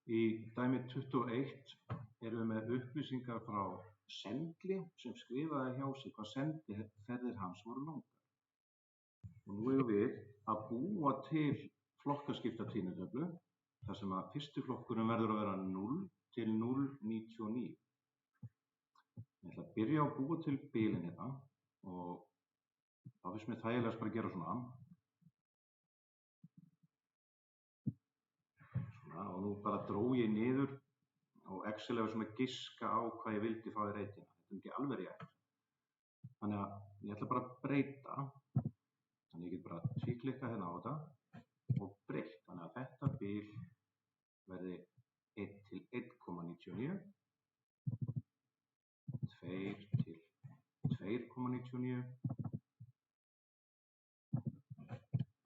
Í dæmi 21 erum við með upplýsingar frá Sendli sem skrifaði hjá sig hvað sendiferðir hans voru langar. Og nú erum við að búa til flokkaskipta tíðnitöflu þar sem að fyrsti flokkurinn verður að vera 0 til 0,99. Ég ætla að byrja á að búa til bilin hérna og þá finnst mér þægilegast bara að gera svona. Og nú bara dró ég niður og Excel hefur svona giska á hvað ég vildi fá í reytina. Þetta er ekki alveg rétt. Þannig að ég ætla bara að breyta. Þannig ég get bara tvíklikka hérna á þetta og breytt. Þannig að þetta bil verði 1 til 1,99, 2 til 2,99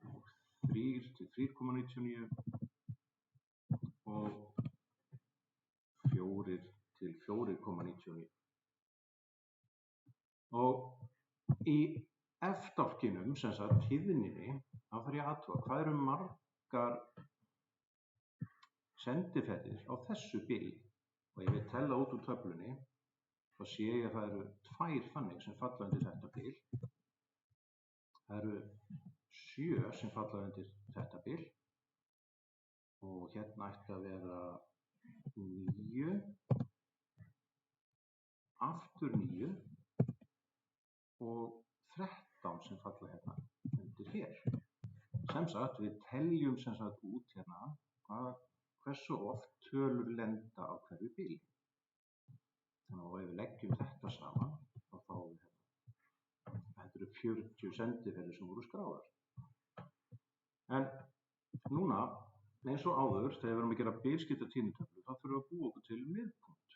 og 3 til 3,99 og 4 til 4,99. Og í F-dálkinum, sem sagt tíðninni, þá þarf ég að athuga hvað eru margar sendiferðir á þessu bili. Og ef ég tella út úr töflunni, þá sé ég að það eru 2 þannig sem falla undir þetta bil. Það eru 7 sem falla undir þetta bil. Og hérna ætti að vera 9, aftur 9 og 13 sem falla hérna undir hér. Sem sagt, við teljum sem sagt út hérna hversu oft tölur lenda á hverju bili. Þannig að ef við leggjum þetta saman, þá fáum við hérna. Þetta eru 40 sendiferðir sem voru skráðar. En núna, eins og áður, þegar við erum að gera bilskipta tíðnitöflu, þá þurfum við að búa okkur til miðpunkt.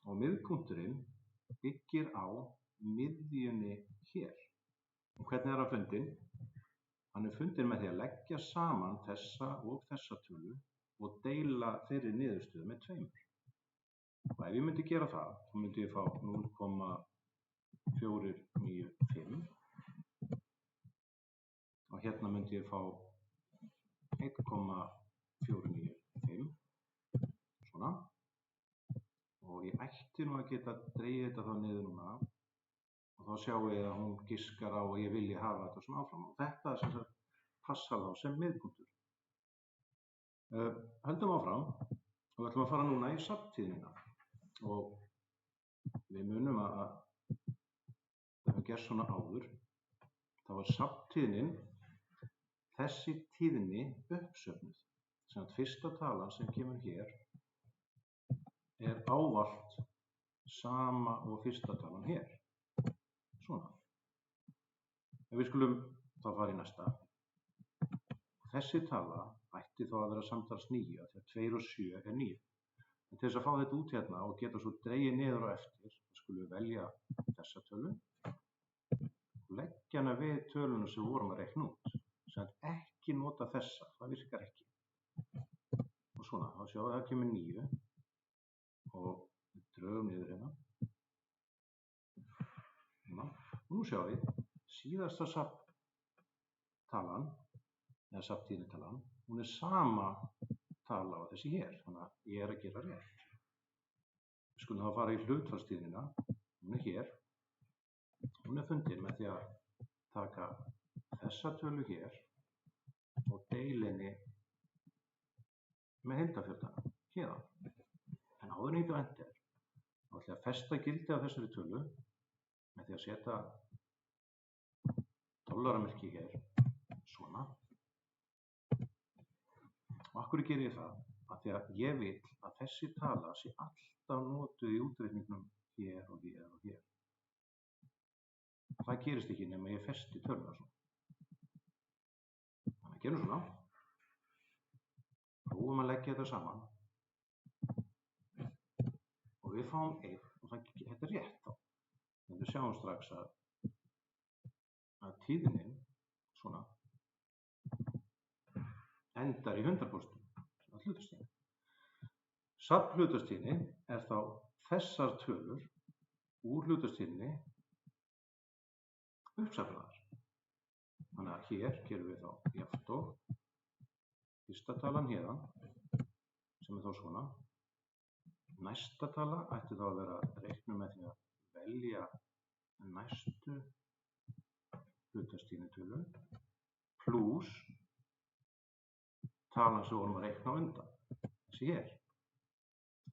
Og miðpunkturinn byggir á miðjunni hér. Og hvernig er það fundinn? Hann er fundinn með því að leggja saman þessa og þessa tölu og deila þeirri niðurstöðu með 2. Og ef ég myndi gera það, þá myndi ég fá 0,495 og hérna myndi ég fá 1,495, svona. Og ég ætti nú að geta dregið þetta þá niður núna og þá sjáum við að hún giskar á og ég vilji hafa þetta svona áfram. Og þetta sem sagt passar þá sem miðpunktur. Höldum áfram og við ætlum að fara núna í safntíðnina. Og við munum að það hefur gerst svona áður. Þá er safntíðnin þessi tíðni uppsöfnuð. Sem að fyrsta talan sem kemur hér er ávallt sama og fyrsta talan hér. Svona. En við skulum þá fara í næsta. Þessi tala ætti þá að vera samtals 9, þegar 2 og 7 er 9. En til þess að fá þetta út hérna og geta svo dregið niður á eftir, þá skulum við velja þessa tölu og leggja hana við töluna sem við vorum að reikna út. Sem að ekki nota þessa, það virkar ekki. Og svona, þá sjáum við að það kemur 9 og við drögum niður hérna. Og nú sjáum við síðasta safntalan, eða safntíðnitalan, hún er sama tala á þessi hér, þannig að ég er að gera rétt. Við skulum þá fara í hlutfallstíðnina, hún er hér. Hún er fundin með því að taka þessa tölu hér og deila henni með heildarfjöldanum héðan. En áður en ég á enter, þá ætla ég að festa gildi af þessari tölu með því að setja dollaramerki hér, svona. Og af hverju ger ég það? Af því að ég vil að þessi tala sé alltaf notuð í útreikningnum hér og hér og hér. Það gerist ekki nema ég festi töluna svona. Þannig að gerum svona. Prófum að leggja þetta saman. Og við fáum 1 og þetta er rétt þá. En við sjáum strax að tíðnin svona endar í 100%. Hlutastíðni. Safnhlutastíðni er þá þessar tölur úr hlutastíðni uppsafnaðar. Þannig að hér gerum við þá jafnt og fyrsta talan héðan Næsta tala ætti þá að vera reiknuð með því að velja næstu hlutastýrintölu plús talan sem við vorum að reikna á undan, þessi hér.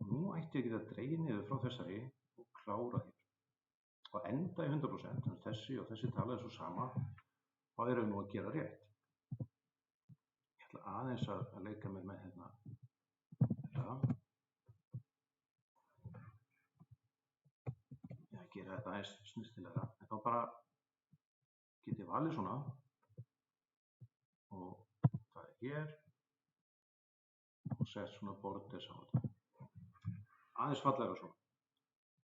Og nú ætti ég að geta dregið niður frá þessari og klára hér. Og enda í 100%, þannig að þessi og þessi tala er svo sama, þá erum við nú að gera rétt. Ég ætla aðeins að leika mér með hérna þetta. Ég gera þetta aðeins snyrtilegra, en þá bara get ég valið svona og það er hér og sett svona borders á þetta. Aðeins fallegra svona.